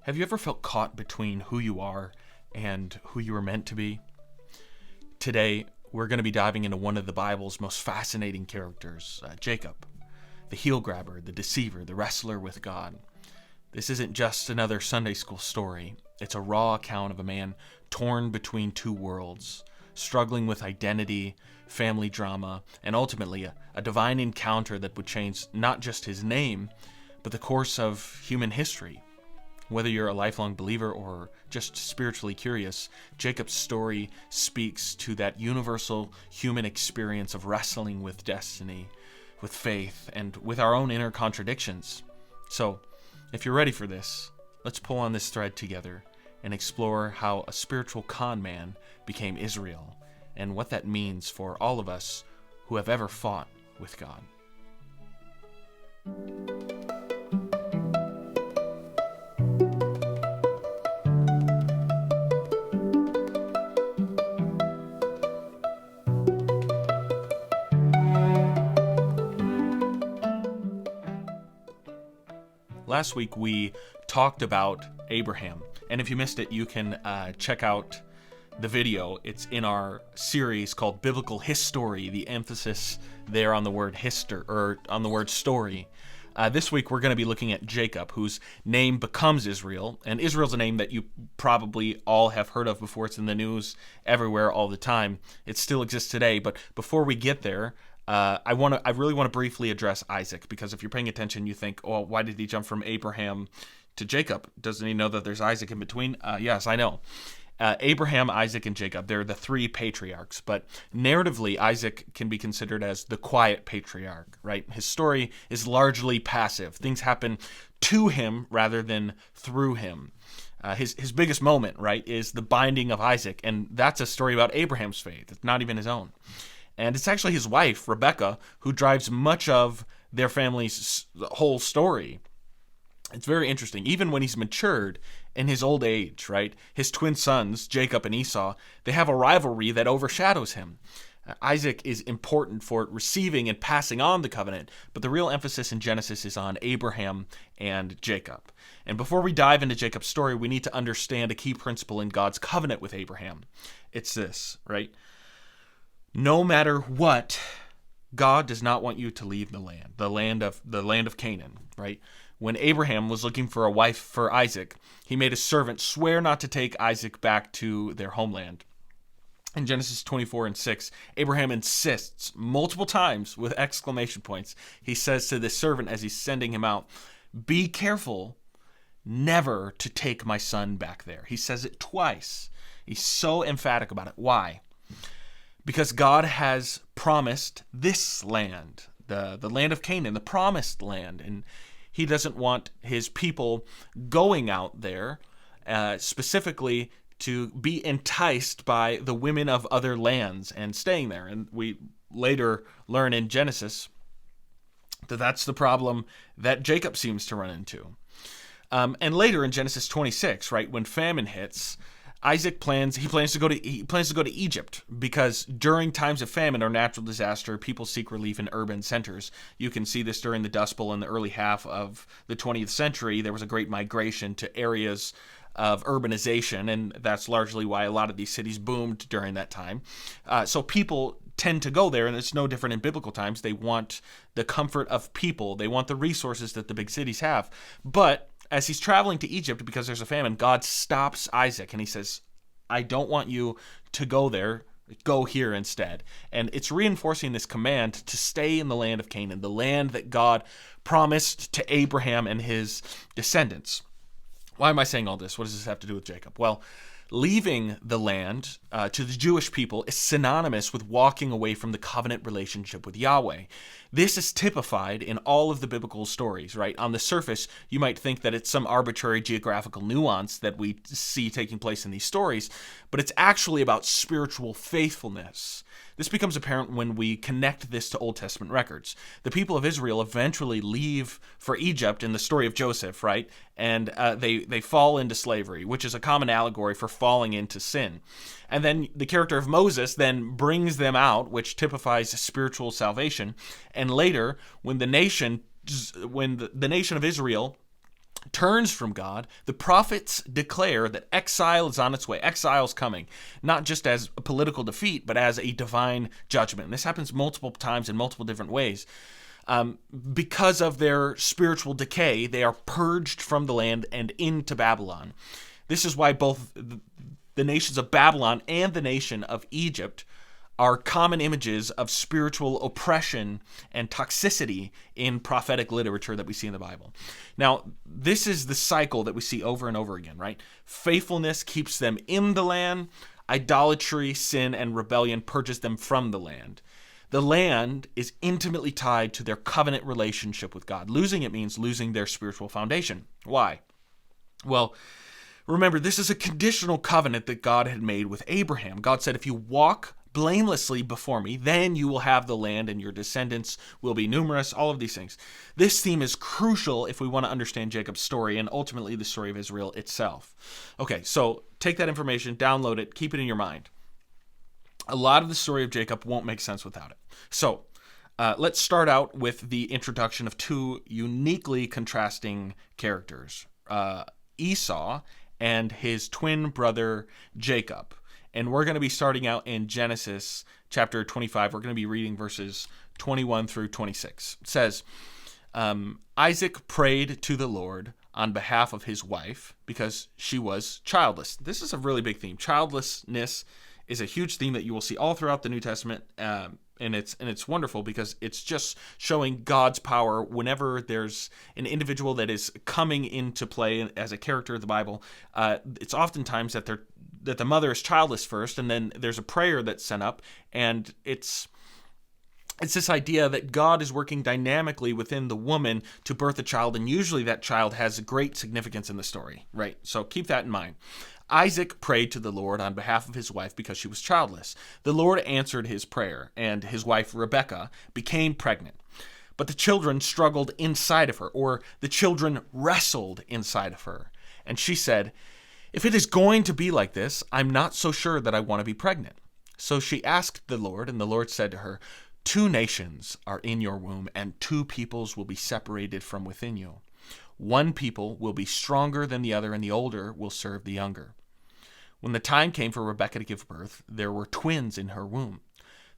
Have you ever felt caught between who you are and who you were meant to be? Today, we're going to be diving into one of the Bible's most fascinating characters, Jacob, the heel grabber, the deceiver, the wrestler with God. This isn't just another Sunday school story. It's a raw account of a man torn between two worlds, struggling with identity, family drama, and ultimately a divine encounter that would change not just his name, but the course of human history. Whether you're a lifelong believer or just spiritually curious, Jacob's story speaks to that universal human experience of wrestling with destiny, with faith, and with our own inner contradictions. So, if you're ready for this, let's pull on this thread together and explore how a spiritual con man became Israel and what that means for all of us who have ever fought with God. Last week we talked about Abraham, and if you missed it, you can check out the video. It's in our series called Biblical History. The emphasis there on the word history, or on the word story. This week we're going to be looking at Jacob, whose name becomes Israel, and Israel's a name that you probably all have heard of before. It's in the news everywhere all the time. It still exists today, but before we get there, I really want to briefly address Isaac, because if you're paying attention, you think, oh, why did he jump from Abraham to Jacob? Doesn't he know that there's Isaac in between? Yes, I know. Abraham, Isaac, and Jacob, they're the three patriarchs, but narratively, Isaac can be considered as the quiet patriarch, right? His story is largely passive. Things happen to him rather than through him. His biggest moment, right, is the binding of Isaac, and that's a story about Abraham's faith. It's not even his own. And it's actually his wife, Rebecca, who drives much of their family's whole story. It's very interesting. Even when he's matured in his old age, right? His twin sons, Jacob and Esau, they have a rivalry that overshadows him. Isaac is important for receiving and passing on the covenant, but the real emphasis in Genesis is on Abraham and Jacob. And before we dive into Jacob's story, we need to understand a key principle in God's covenant with Abraham. It's this, right? No matter what, God does not want you to leave the land of Canaan, right? When Abraham was looking for a wife for Isaac, he made a servant swear not to take Isaac back to their homeland. In Genesis 24:6, Abraham insists multiple times with exclamation points. He says to this servant as he's sending him out, "Be careful never to take my son back there." He says it twice. He's so emphatic about it. Why? Because God has promised this land, the land of Canaan, the promised land, and he doesn't want his people going out there specifically to be enticed by the women of other lands and staying there. And we later learn in Genesis that that's the problem that Jacob seems to run into. And later in Genesis 26, right, when famine hits, Isaac plans to go to Egypt, because during times of famine or natural disaster, people seek relief in urban centers. You can see this during the Dust Bowl in the early half of the 20th century. There was a great migration to areas of urbanization, and that's largely why a lot of these cities boomed during that time. So people tend to go there, and it's no different in biblical times. They want the comfort of people. They want the resources that the big cities have. But as he's traveling to Egypt because there's a famine, God stops Isaac and he says, I don't want you to go there. Go here instead. And it's reinforcing this command to stay in the land of Canaan, the land that God promised to Abraham and his descendants. Why am I saying all this? What does this have to do with Jacob? Well, leaving the land to the Jewish people is synonymous with walking away from the covenant relationship with Yahweh. This is typified in all of the biblical stories, right? On the surface, you might think that it's some arbitrary geographical nuance that we see taking place in these stories, but it's actually about spiritual faithfulness. This becomes apparent when we connect this to Old Testament records. The people of Israel eventually leave for Egypt in the story of Joseph, right? And they fall into slavery, which is a common allegory for falling into sin. And then the character of Moses then brings them out, which typifies spiritual salvation. And later, when the nation of Israel turns from God, the prophets declare that exile is on its way. Exile is coming, not just as a political defeat, but as a divine judgment. And this happens multiple times in multiple different ways. Because of their spiritual decay, they are purged from the land and into Babylon. This is why both the nations of Babylon and the nation of Egypt are common images of spiritual oppression and toxicity in prophetic literature that we see in the Bible. Now, this is the cycle that we see over and over again, right? Faithfulness keeps them in the land. Idolatry, sin, and rebellion purges them from the land. The land is intimately tied to their covenant relationship with God. Losing it means losing their spiritual foundation. Why? Well, remember, this is a conditional covenant that God had made with Abraham. God said, if you walk blamelessly before me, then you will have the land and your descendants will be numerous, all of these things. This theme is crucial if we want to understand Jacob's story and ultimately the story of Israel itself. Okay, so take that information, download it, keep it in your mind. A lot of the story of Jacob won't make sense without it. So let's start out with the introduction of two uniquely contrasting characters, Esau and his twin brother Jacob. And we're going to be starting out in Genesis chapter 25. We're going to be reading verses 21 through 26. It says, Isaac prayed to the Lord on behalf of his wife because she was childless. This is a really big theme. Childlessness is a huge theme that you will see all throughout the New Testament. And it's wonderful because it's just showing God's power whenever there's an individual that is coming into play as a character of the Bible. It's oftentimes that the mother is childless first, and then there's a prayer that's sent up, and it's this idea that God is working dynamically within the woman to birth a child, and usually that child has great significance in the story, right? So keep that in mind. Isaac prayed to the Lord on behalf of his wife because she was childless. The Lord answered his prayer, and his wife Rebekah became pregnant. But the children struggled inside of her, or the children wrestled inside of her. And she said, if it is going to be like this, I'm not so sure that I want to be pregnant. So she asked the Lord, and the Lord said to her, 2 nations are in your womb, and 2 peoples will be separated from within you. One people will be stronger than the other, and the older will serve the younger. When the time came for Rebekah to give birth, there were twins in her womb.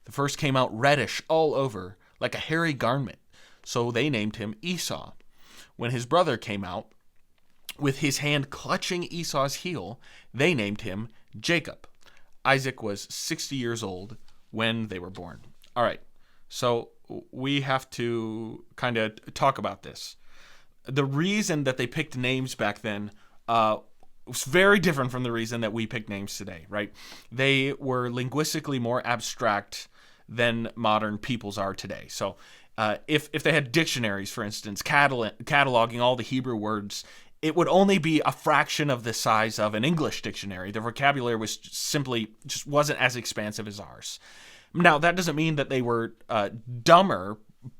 The first came out reddish all over, like a hairy garment, so they named him Esau. When his brother came out, with his hand clutching Esau's heel, they named him Jacob. Isaac was 60 years old when they were born. All right, so we have to kind of talk about this. The reason that they picked names back then was very different from the reason that we pick names today, right? They were linguistically more abstract than modern peoples are today. So if they had dictionaries, for instance, cataloging all the Hebrew words, it would only be a fraction of the size of an English dictionary. The vocabulary was just wasn't as expansive as ours. Now, that doesn't mean that they were dumber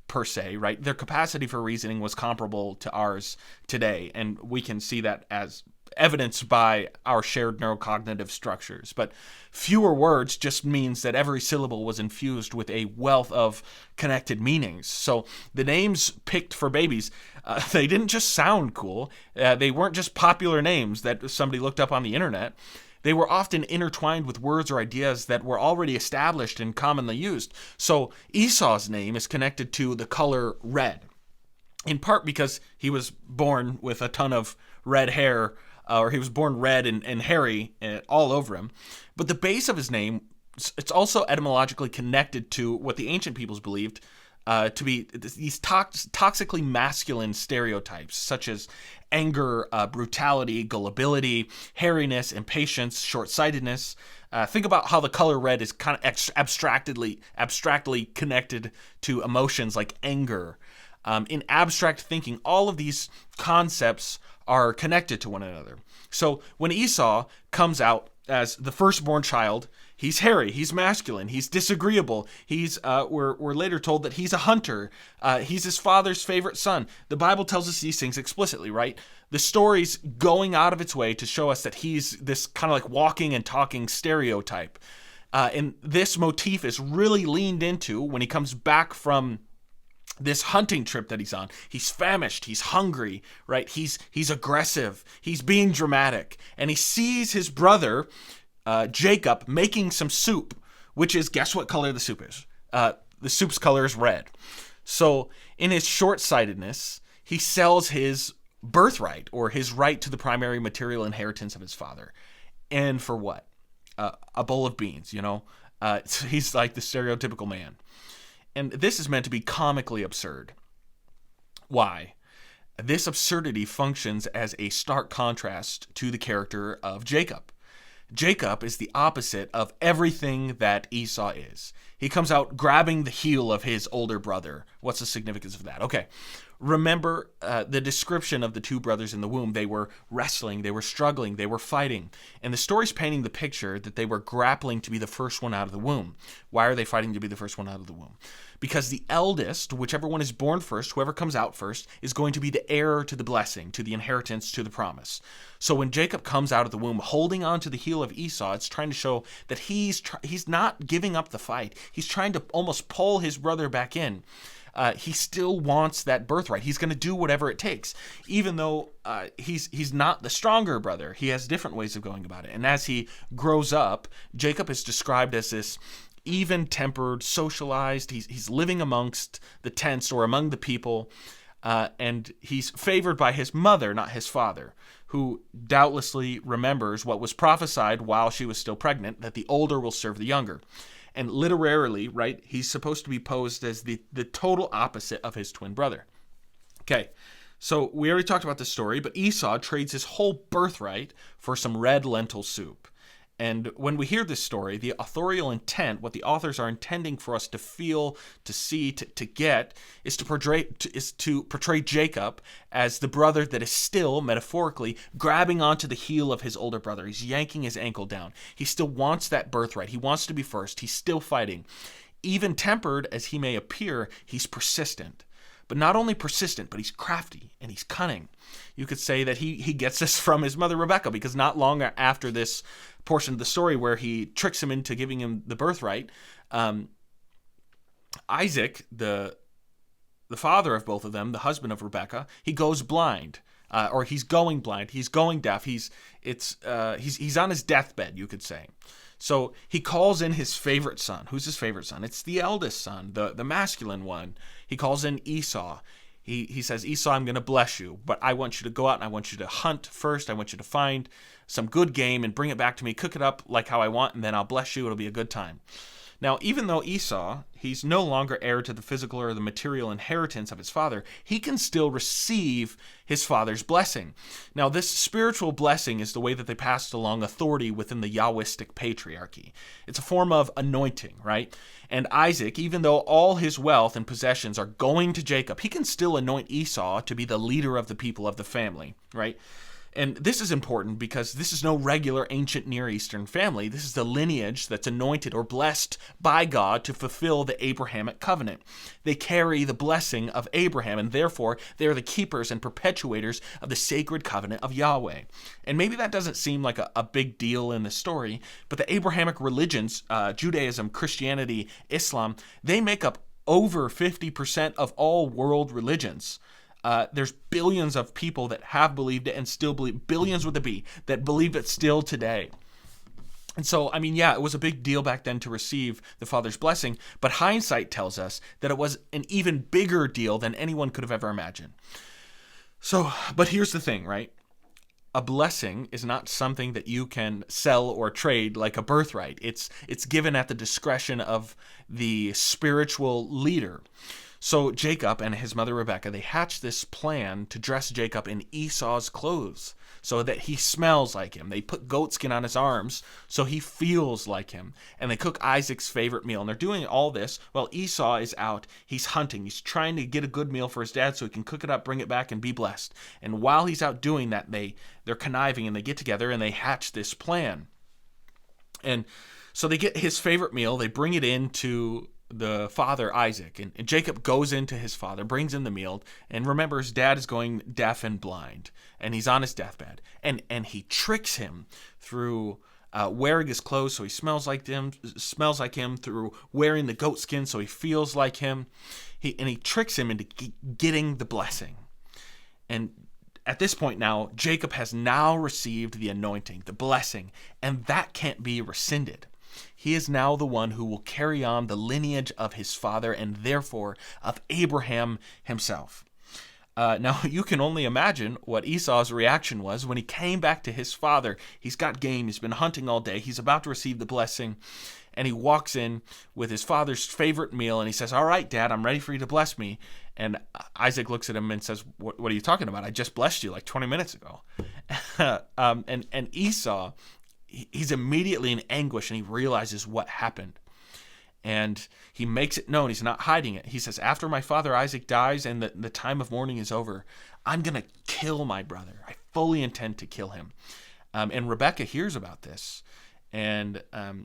per se, right? Their capacity for reasoning was comparable to ours today, and we can see that as evidenced by our shared neurocognitive structures. But fewer words just means that every syllable was infused with a wealth of connected meanings. So the names picked for babies, they didn't just sound cool. They weren't just popular names that somebody looked up on the internet. They were often intertwined with words or ideas that were already established and commonly used. So Esau's name is connected to the color red, in part because he was born with a ton of red hair, or he was born red and hairy all over him. But the base of his name, it's also etymologically connected to what the ancient peoples believed to be these toxically masculine stereotypes, such as anger, brutality, gullibility, hairiness, impatience, short-sightedness. Think about how the color red is kind of abstractly connected to emotions like anger. In abstract thinking, all of these concepts are connected to one another. So when Esau comes out as the firstborn child, he's hairy, he's masculine, he's disagreeable. We're later told that he's a hunter. He's his father's favorite son. The Bible tells us these things explicitly, right? The story's going out of its way to show us that he's this kind of like walking and talking stereotype. And this motif is really leaned into when he comes back from this hunting trip that he's on. He's famished, he's hungry, right? He's aggressive, he's being dramatic, and he sees his brother Jacob making some soup, which is, guess what color the soup is? The soup's color is red. So in his short-sightedness, he sells his birthright, or his right to the primary material inheritance of his father. And for what? A bowl of beans, you know? He's like the stereotypical man. And this is meant to be comically absurd. Why? This absurdity functions as a stark contrast to the character of Jacob. Jacob is the opposite of everything that Esau is. He comes out grabbing the heel of his older brother. What's the significance of that? Okay. Remember the description of the two brothers in the womb. They were wrestling, they were struggling, they were fighting. And the story's painting the picture that they were grappling to be the first one out of the womb. Why are they fighting to be the first one out of the womb? Because the eldest, whichever one is born first, whoever comes out first, is going to be the heir to the blessing, to the inheritance, to the promise. So when Jacob comes out of the womb holding on to the heel of Esau, it's trying to show that he's not giving up the fight. He's trying to almost pull his brother back in. He still wants that birthright. He's going to do whatever it takes, even though he's not the stronger brother. He has different ways of going about it. And as he grows up, Jacob is described as this even-tempered, socialized. He's living amongst the tents or among the people, and he's favored by his mother, not his father, who doubtlessly remembers what was prophesied while she was still pregnant, that the older will serve the younger. And literarily, right, he's supposed to be posed as the total opposite of his twin brother. Okay, so we already talked about this story, but Esau trades his whole birthright for some red lentil soup. And when we hear this story, the authorial intent, what the authors are intending for us to feel, to see, to get, is to portray Jacob as the brother that is still, metaphorically, grabbing onto the heel of his older brother. He's yanking his ankle down. He still wants that birthright. He wants to be first. He's still fighting. Even tempered as he may appear, he's persistent. But not only persistent, but he's crafty and he's cunning. You could say that he gets this from his mother Rebecca, because not long after this portion of the story where he tricks him into giving him the birthright, Isaac, the father of both of them, the husband of Rebecca, he goes blind, or he's going blind, he's going deaf, he's on his deathbed, you could say. So he calls in his favorite son. Who's his favorite son? It's the eldest son, the masculine one. He calls in Esau. He says, Esau, I'm going to bless you, but I want you to go out and I want you to hunt first. I want you to find some good game and bring it back to me, cook it up like how I want, and then I'll bless you. It'll be a good time. Now, even though Esau, he's no longer heir to the physical or the material inheritance of his father, he can still receive his father's blessing. Now, this spiritual blessing is the way that they passed along authority within the Yahwistic patriarchy. It's a form of anointing, right? And Isaac, even though all his wealth and possessions are going to Jacob, he can still anoint Esau to be the leader of the people of the family, right? And this is important because this is no regular ancient Near Eastern family. This is the lineage that's anointed or blessed by God to fulfill the Abrahamic covenant. They carry the blessing of Abraham, and therefore they are the keepers and perpetuators of the sacred covenant of Yahweh. And maybe that doesn't seem like a big deal in the story, but the Abrahamic religions, Judaism, Christianity, Islam, they make up over 50% of all world religions. There's billions of people that have believed it and still believe, billions with a B, that believe it still today. And so, I mean, yeah, it was a big deal back then to receive the Father's blessing, but hindsight tells us that it was an even bigger deal than anyone could have ever imagined. So, but here's the thing, right? A blessing is not something that you can sell or trade like a birthright. It's given at the discretion of the spiritual leader. So Jacob and his mother Rebecca, they hatch this plan to dress Jacob in Esau's clothes so that he smells like him. They put goatskin on his arms so he feels like him. And they cook Isaac's favorite meal. And they're doing all this while Esau is out. He's hunting. He's trying to get a good meal for his dad so he can cook it up, bring it back, and be blessed. And while he's out doing that, they're conniving and they get together and they hatch this plan. And so they get his favorite meal. They bring it into the father, Isaac, and Jacob goes into his father, brings in the meal, and remember his dad is going deaf and blind, and he's on his deathbed, and he tricks him through wearing his clothes so he smells like him, through wearing the goat skin so he feels like him. He tricks him into getting the blessing. And at this point now, Jacob has now received the anointing, the blessing, and that can't be rescinded. He is now the one who will carry on the lineage of his father and therefore of Abraham himself. Now, you can only imagine what Esau's reaction was when he came back to his father. He's got game, he's been hunting all day, he's about to receive the blessing, and he walks in with his father's favorite meal, and he says, "All right, Dad, I'm ready for you to bless me." And Isaac looks at him and says, what are you talking about? I just blessed you like 20 minutes ago. And Esau, he's immediately in anguish, and he realizes what happened. And he makes it known. He's not hiding it. He says, "After my father Isaac dies and the time of mourning is over, I'm going to kill my brother. I fully intend to kill him." And Rebekah hears about this. And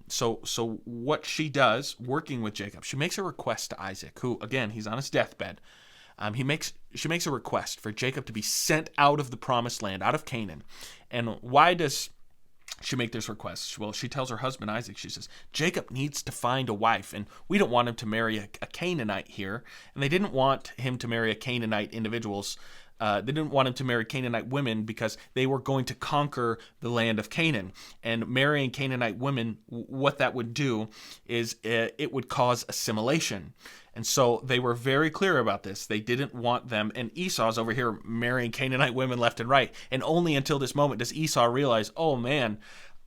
so what she does, working with Jacob, she makes a request to Isaac, who, again, he's on his deathbed. She makes a request for Jacob to be sent out of the promised land, out of Canaan. And why does she make this request? Well, she tells her husband Isaac, she says, Jacob needs to find a wife, and we don't want him to marry a Canaanite here. And they didn't want him to marry a Canaanite individuals. They didn't want him to marry Canaanite women because they were going to conquer the land of Canaan. And marrying Canaanite women, what that would do is it would cause assimilation. And so they were very clear about this. They didn't want them. And Esau's over here marrying Canaanite women left and right. And only until this moment does Esau realize, oh man,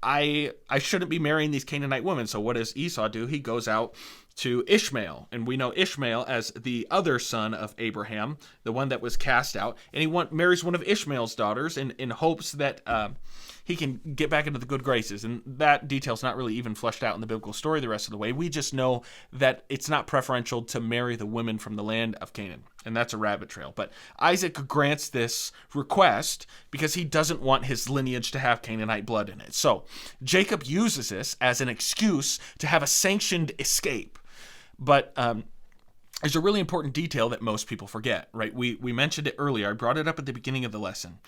I shouldn't be marrying these Canaanite women. So what does Esau do? He goes out to Ishmael. And we know Ishmael as the other son of Abraham, the one that was cast out. And he marries one of Ishmael's daughters in hopes that he can get back into the good graces. And that detail's not really even fleshed out in the biblical story the rest of the way. We just know that it's not preferential to marry the women from the land of Canaan. And that's a rabbit trail. But Isaac grants this request because he doesn't want his lineage to have Canaanite blood in it. So Jacob uses this as an excuse to have a sanctioned escape. But there's a really important detail that most people forget, right? We mentioned it earlier. I brought it up at the beginning of the lesson.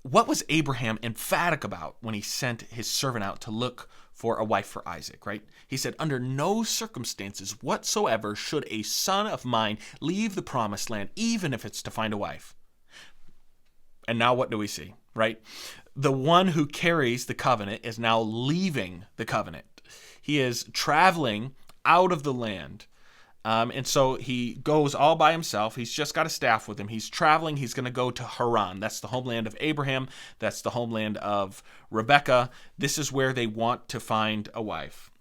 What was Abraham emphatic about when he sent his servant out to look for a wife for Isaac, right? He said, under no circumstances whatsoever should a son of mine leave the promised land, even if it's to find a wife. And now what do we see, right? The one who carries the covenant is now leaving the covenant. He is traveling out of the land. And so he goes all by himself. He's just got a staff with him. He's traveling. He's going to go to Haran. That's the homeland of Abraham. That's the homeland of Rebekah. This is where they want to find a wife.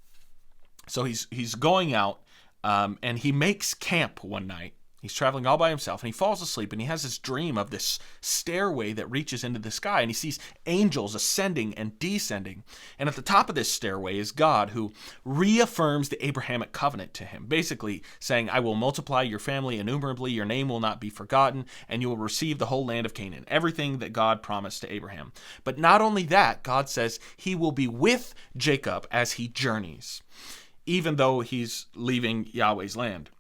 So he's going out, and he makes camp one night. He's traveling all by himself, and he falls asleep, and he has this dream of this stairway that reaches into the sky, and he sees angels ascending and descending. And at the top of this stairway is God, who reaffirms the Abrahamic covenant to him, basically saying, I will multiply your family innumerably, your name will not be forgotten, and you will receive the whole land of Canaan, everything that God promised to Abraham. But not only that, God says he will be with Jacob as he journeys, even though he's leaving Yahweh's land,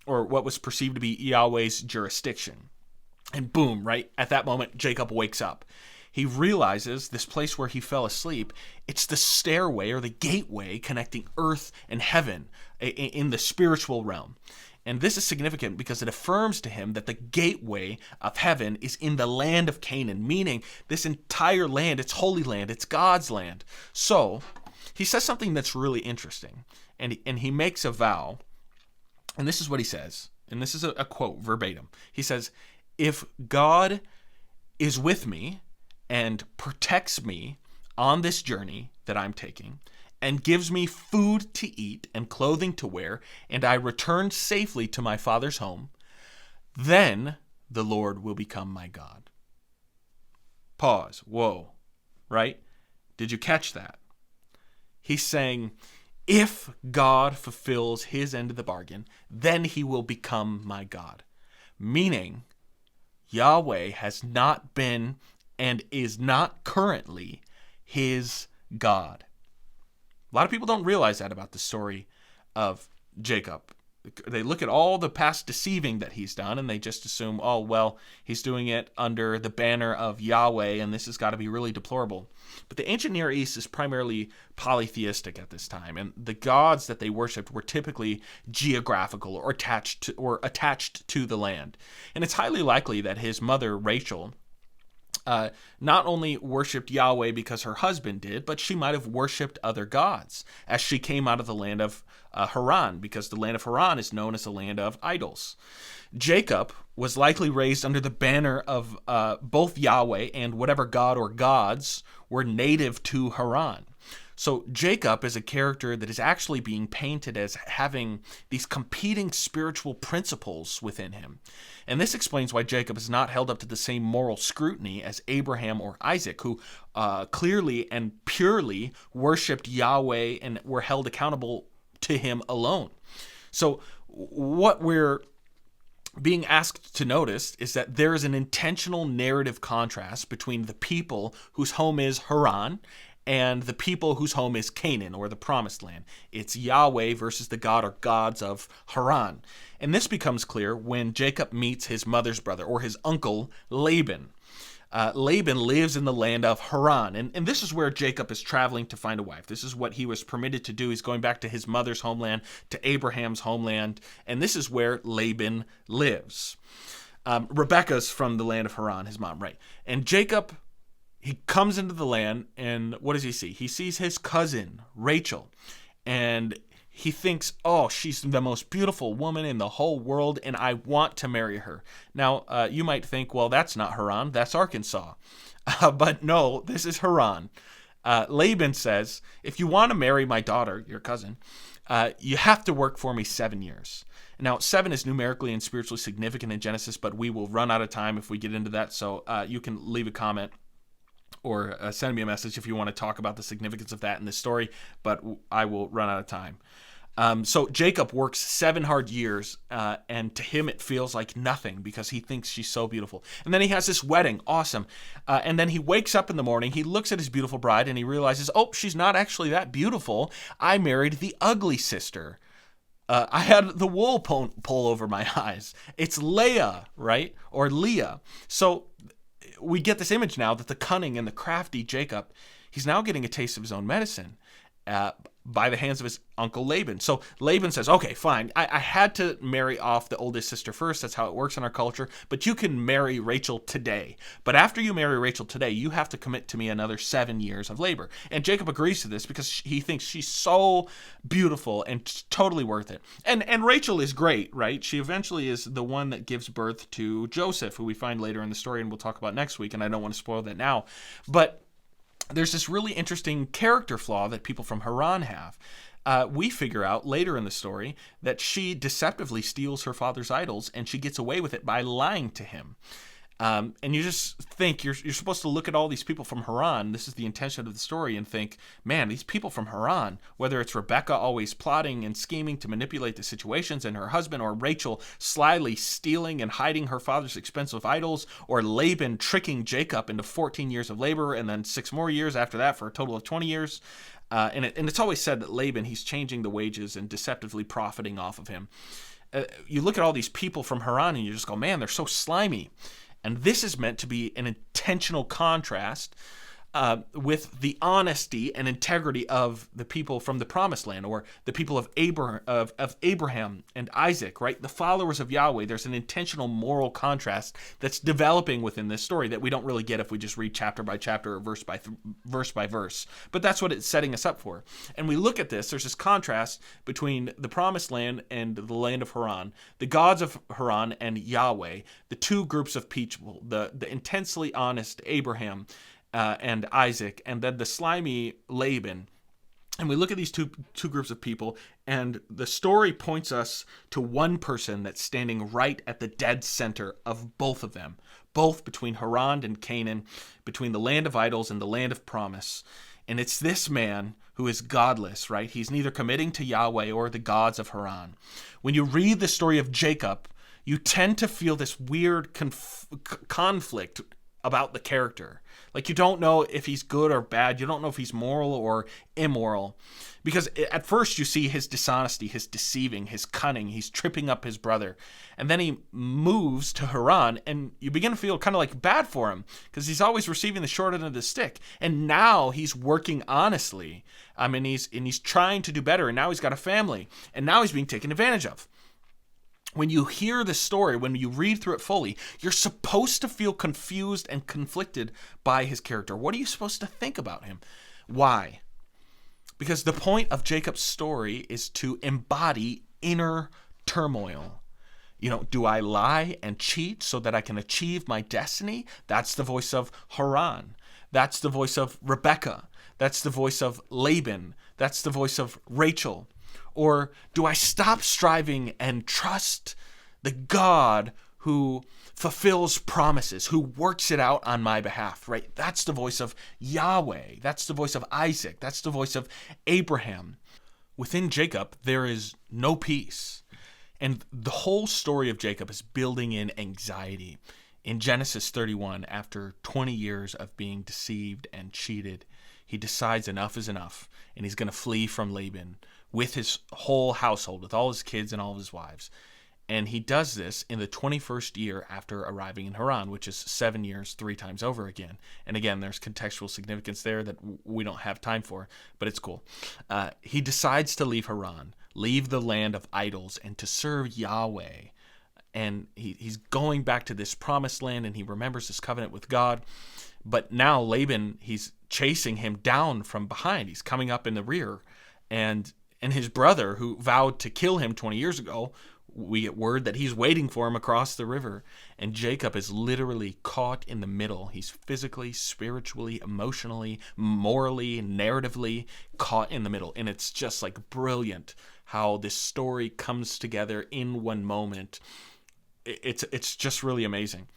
or what was perceived to be Yahweh's jurisdiction. And boom, right at that moment, Jacob wakes up. He realizes this place where he fell asleep, it's the stairway or the gateway connecting earth and heaven in the spiritual realm. And this is significant because it affirms to him that the gateway of heaven is in the land of Canaan, meaning this entire land, it's holy land, it's God's land. So he says something that's really interesting, and he makes a vow. And this is what he says, and this is a quote verbatim. He says, if God is with me and protects me on this journey that I'm taking and gives me food to eat and clothing to wear, and I return safely to my father's home, then the Lord will become my God. Pause. Whoa. Right? Did you catch that? He's saying, if God fulfills his end of the bargain, then he will become my God. Meaning, Yahweh has not been and is not currently his God. A lot of people don't realize that about the story of Jacob. they look at all the past deceiving that he's done, and they just assume, oh, well, he's doing it under the banner of Yahweh, and this has got to be really deplorable. But the ancient Near East is primarily polytheistic at this time, and the gods that they worshipped were typically geographical or attached to the land. And it's highly likely that his mother, Rachel, not only worshipped Yahweh because her husband did, but she might have worshipped other gods as she came out of the land of Haran, because the land of Haran is known as the land of idols. Jacob was likely raised under the banner of both Yahweh and whatever god or gods were native to Haran. So Jacob is a character that is actually being painted as having these competing spiritual principles within him. And this explains why Jacob is not held up to the same moral scrutiny as Abraham or Isaac, who clearly and purely worshipped Yahweh and were held accountable to him alone. So what we're being asked to notice is that there is an intentional narrative contrast between the people whose home is Haran and the people whose home is Canaan, or the Promised Land. It's Yahweh versus the god or gods of Haran. And this becomes clear when Jacob meets his mother's brother, or his uncle, Laban. Laban lives in the land of Haran, and this is where Jacob is traveling to find a wife. This is what he was permitted to do. He's going back to his mother's homeland, to Abraham's homeland, and this is where Laban lives. Rebekah's from the land of Haran, his mom, right? And Jacob, he comes into the land, and what does he see? He sees his cousin, Rachel, and he thinks, oh, she's the most beautiful woman in the whole world, and I want to marry her. Now, you might think, well, that's not Haran, that's Arkansas. But no, this is Haran. Laban says, if you want to marry my daughter, your cousin, you have to work for me 7 years. Now, 7 is numerically and spiritually significant in Genesis, but we will run out of time if we get into that, so you can leave a comment or send me a message if you want to talk about the significance of that in this story, but I will run out of time. So Jacob works 7 hard years, and to him it feels like nothing because he thinks she's so beautiful. And then he has this wedding, awesome. And then he wakes up in the morning, he looks at his beautiful bride, and he realizes, oh, she's not actually that beautiful. I married the ugly sister. I had the wool pull over my eyes. It's Leah, right? Or Leah. So we get this image now that the cunning and the crafty Jacob, he's now getting a taste of his own medicine by the hands of his uncle Laban. So Laban says, okay, fine. I had to marry off the oldest sister first. That's how it works in our culture. But you can marry Rachel today. But after you marry Rachel today, you have to commit to me another 7 years of labor. And Jacob agrees to this because he thinks she's so beautiful and totally worth it. And Rachel is great, right? She eventually is the one that gives birth to Joseph, who we find later in the story and we'll talk about next week. And I don't want to spoil that now. But there's this really interesting character flaw that people from Haran have. We figure out later in the story that she deceptively steals her father's idols, and she gets away with it by lying to him. And you just think, you're supposed to look at all these people from Haran, this is the intention of the story, and think, man, these people from Haran, whether it's Rebekah always plotting and scheming to manipulate the situations and her husband, or Rachel slyly stealing and hiding her father's expensive idols, or Laban tricking Jacob into 14 years of labor and then 6 more years after that for a total of 20 years. And it's always said that Laban, he's changing the wages and deceptively profiting off of him. You look at all these people from Haran and you just go, man, they're so slimy. And this is meant to be an intentional contrast with the honesty and integrity of the people from the Promised Land, or the people of Abraham and Isaac, right? The followers of Yahweh. There's an intentional moral contrast that's developing within this story that we don't really get if we just read chapter by chapter or verse by verse. But that's what it's setting us up for. And we look at this, there's this contrast between the Promised Land and the land of Haran, the gods of Haran and Yahweh, the two groups of people, the intensely honest Abraham and Isaac, and then the slimy Laban. And we look at these two groups of people, and the story points us to one person that's standing right at the dead center of both of them, both between Haran and Canaan, between the land of idols and the land of promise. And it's this man who is godless, right? He's neither committing to Yahweh or the gods of Haran. When you read the story of Jacob, you tend to feel this weird conflict about the character. Like, you don't know if he's good or bad. You don't know if he's moral or immoral. Because at first you see his dishonesty, his deceiving, his cunning. He's tripping up his brother. And then he moves to Haran, and you begin to feel kind of like bad for him because he's always receiving the short end of the stick. And now he's working honestly. And he's trying to do better. And now he's got a family. And now he's being taken advantage of. When you hear the story, when you read through it fully, you're supposed to feel confused and conflicted by his character. What are you supposed to think about him? Why? Because the point of Jacob's story is to embody inner turmoil. Do I lie and cheat so that I can achieve my destiny? That's the voice of Haran. That's the voice of Rebekah. That's the voice of Laban. That's the voice of Rachel. Or do I stop striving and trust the God who fulfills promises, who works it out on my behalf, right? That's the voice of Yahweh. That's the voice of Isaac. That's the voice of Abraham. Within Jacob, there is no peace. And the whole story of Jacob is building in anxiety. In Genesis 31, after 20 years of being deceived and cheated, he decides enough is enough, and he's going to flee from Laban with his whole household, with all his kids and all of his wives. And he does this in the 21st year after arriving in Haran, which is 7 years, 3 times over again. And again, there's contextual significance there that we don't have time for, but it's cool. He decides to leave Haran, leave the land of idols, and to serve Yahweh. And he's going back to this promised land, and he remembers his covenant with God. But now Laban, he's chasing him down from behind. He's coming up in the rear. And his brother, who vowed to kill him 20 years ago, we get word that he's waiting for him across the river. And Jacob is literally caught in the middle. He's physically, spiritually, emotionally, morally, narratively caught in the middle. And it's just like brilliant how this story comes together in one moment. It's just really amazing.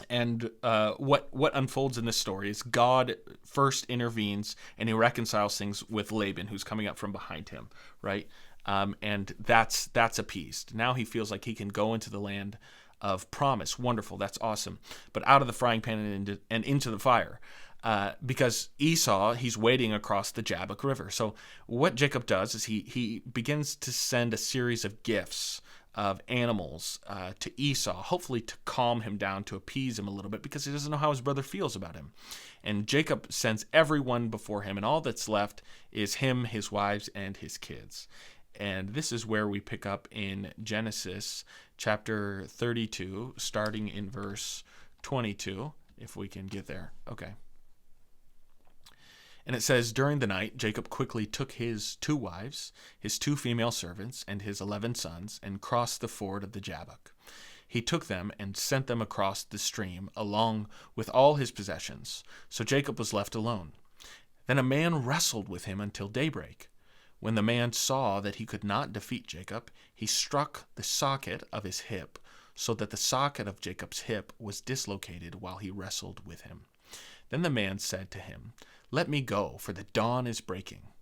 And what unfolds in this story is God first intervenes and he reconciles things with Laban, who's coming up from behind him, right? And that's appeased. Now he feels like he can go into the land of promise. Wonderful, that's awesome. But out of the frying pan and into the fire. Because Esau, he's wading across the Jabbok River. So what Jacob does is he begins to send a series of gifts of animals to Esau, hopefully to calm him down, to appease him a little bit, because he doesn't know how his brother feels about him. And Jacob sends everyone before him, and all that's left is him, his wives, and his kids. And this is where we pick up in Genesis chapter 32, starting in verse 22, if we can get there. Okay. And it says, during the night, Jacob quickly took his 2 wives, his 2 female servants, and his 11 sons, and crossed the ford of the Jabbok. He took them and sent them across the stream, along with all his possessions. So Jacob was left alone. Then a man wrestled with him until daybreak. When the man saw that he could not defeat Jacob, he struck the socket of his hip, so that the socket of Jacob's hip was dislocated while he wrestled with him. Then the man said to him, "Let me go, for the dawn is breaking."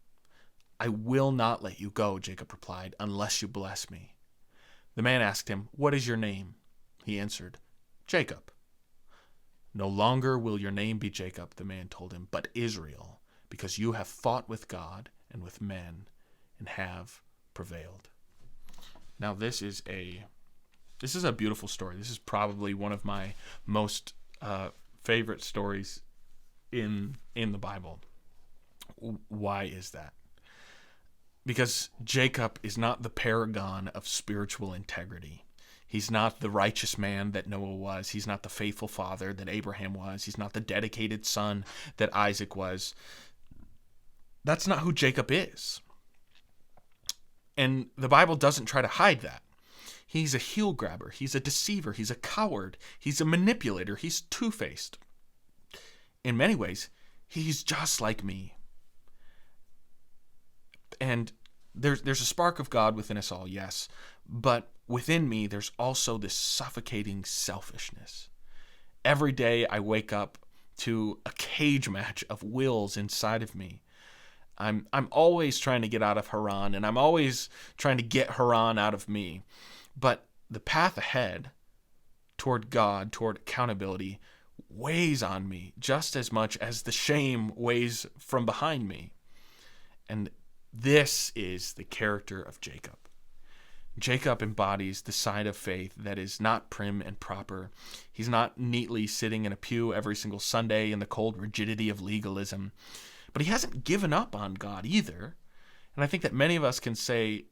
"I will not let you go," Jacob replied, "unless you bless me." The man asked him, "What is your name?" He answered, "Jacob." "No longer will your name be Jacob," the man told him, "but Israel, because you have fought with God and with men and have prevailed." Now this is a beautiful story. This is probably one of my most favorite stories in the Bible. Why is that? Because Jacob is not the paragon of spiritual integrity. He's not the righteous man that Noah was. He's not the faithful father that Abraham was. He's not the dedicated son that Isaac was. That's not who Jacob is. And the Bible doesn't try to hide that. He's a heel grabber. He's a deceiver. He's a coward. He's a manipulator. He's two-faced. In many ways, he's just like me. And there's a spark of God within us all, yes. But within me, there's also this suffocating selfishness. Every day I wake up to a cage match of wills inside of me. I'm always trying to get out of Haran, and I'm always trying to get Haran out of me. But the path ahead toward God, toward accountability, weighs on me just as much as the shame weighs from behind me. And this is the character of Jacob. Jacob embodies the side of faith that is not prim and proper. He's not neatly sitting in a pew every single Sunday in the cold rigidity of legalism. But he hasn't given up on God either. And I think that many of us can say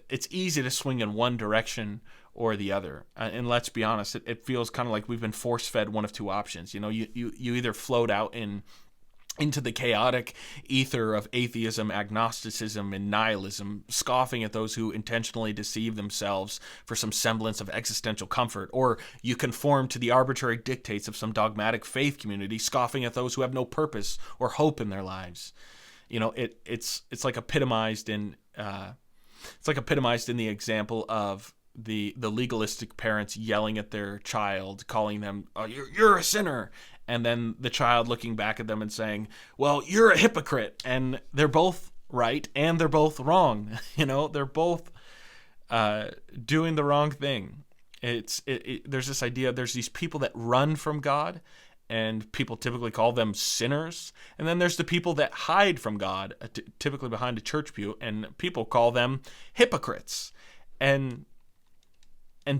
it's easy to swing in one direction or the other. And let's be honest, it feels kind of like we've been force-fed one of two options. You either float out into the chaotic ether of atheism, agnosticism, and nihilism, scoffing at those who intentionally deceive themselves for some semblance of existential comfort, or you conform to the arbitrary dictates of some dogmatic faith community, scoffing at those who have no purpose or hope in their lives. It's like epitomized in the example of the legalistic parents yelling at their child, calling them, "Oh, you're a sinner," and then the child looking back at them and saying, "Well, you're a hypocrite." And they're both right and they're both wrong. They're both doing the wrong thing. There's this idea, there's these people that run from God, and people typically call them sinners. And then there's the people that hide from God, typically behind a church pew, and people call them hypocrites. And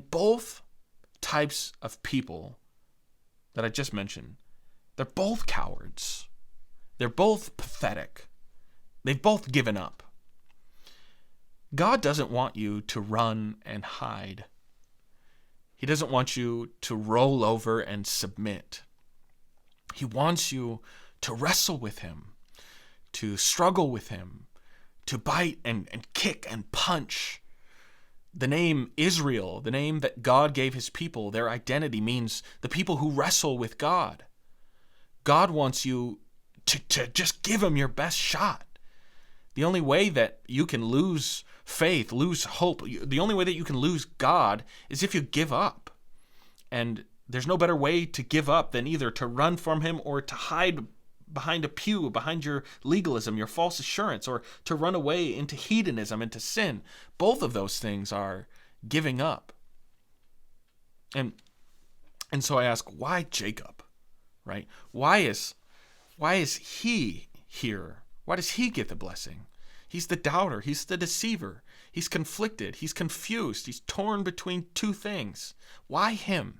both types of people that I just mentioned, they're both cowards. They're both pathetic. They've both given up. God doesn't want you to run and hide. He doesn't want you to roll over and submit. He wants you to wrestle with him, to struggle with him, to bite and kick and punch. The name Israel, the name that God gave his people, their identity means the people who wrestle with God. God wants you to just give him your best shot. The only way that you can lose faith, lose hope, the only way that you can lose God is if you give up. And there's no better way to give up than either to run from him or to hide behind a pew, behind your legalism, your false assurance, or to run away into hedonism, into sin. Both of those things are giving up. And so I ask, why Jacob? Right? Why is he here? Why does he get the blessing? He's the doubter. He's the deceiver. He's conflicted. He's confused. He's torn between two things. Why him?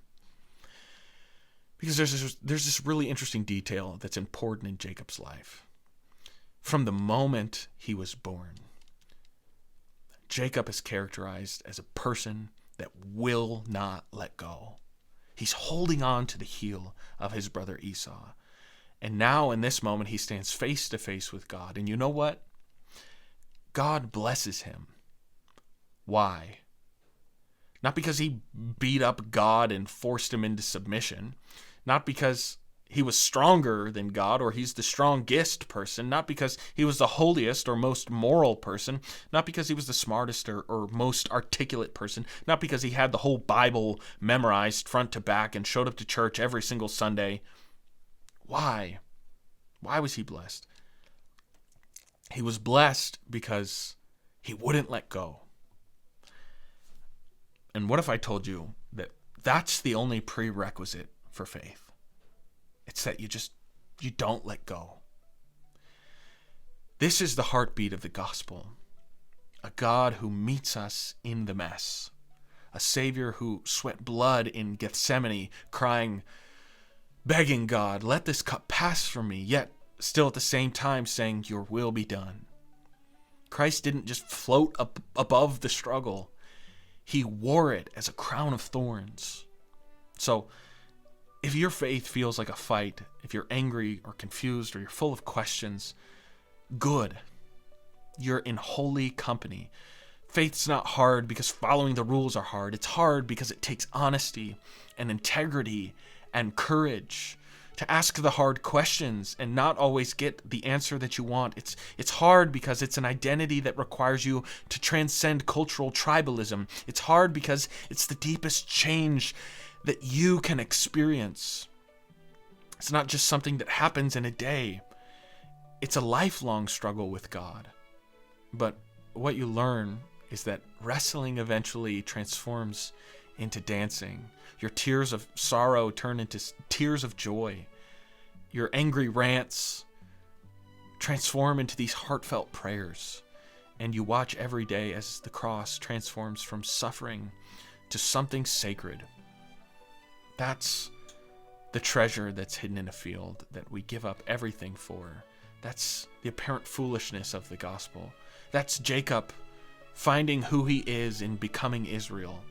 Because there's this really interesting detail that's important in Jacob's life. From the moment he was born, Jacob is characterized as a person that will not let go. He's holding on to the heel of his brother Esau. And now in this moment, he stands face to face with God. And you know what? God blesses him. Why? Not because he beat up God and forced him into submission. Not because he was stronger than God or he's the strongest person. Not because he was the holiest or most moral person. Not because he was the smartest or most articulate person. Not because he had the whole Bible memorized front to back and showed up to church every single Sunday. Why? Why was he blessed? He was blessed because he wouldn't let go. And what if I told you that that's the only prerequisite for faith? It's that you don't let go. This is the heartbeat of the gospel. A God who meets us in the mess. A Savior who sweat blood in Gethsemane, crying, begging God, let this cup pass from me, yet still at the same time saying, your will be done. Christ didn't just float up above the struggle. He wore it as a crown of thorns. So, if your faith feels like a fight, if you're angry or confused or you're full of questions, good. You're in holy company. Faith's not hard because following the rules are hard. It's hard because it takes honesty and integrity and courage to ask the hard questions and not always get the answer that you want. It's hard because it's an identity that requires you to transcend cultural tribalism. It's hard because it's the deepest change that you can experience. It's not just something that happens in a day. It's a lifelong struggle with God. But what you learn is that wrestling eventually transforms into dancing. Your tears of sorrow turn into tears of joy. Your angry rants transform into these heartfelt prayers. And you watch every day as the cross transforms from suffering to something sacred. That's the treasure that's hidden in a field that we give up everything for. That's the apparent foolishness of the gospel. That's Jacob finding who he is in becoming Israel.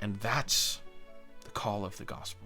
And that's the call of the gospel.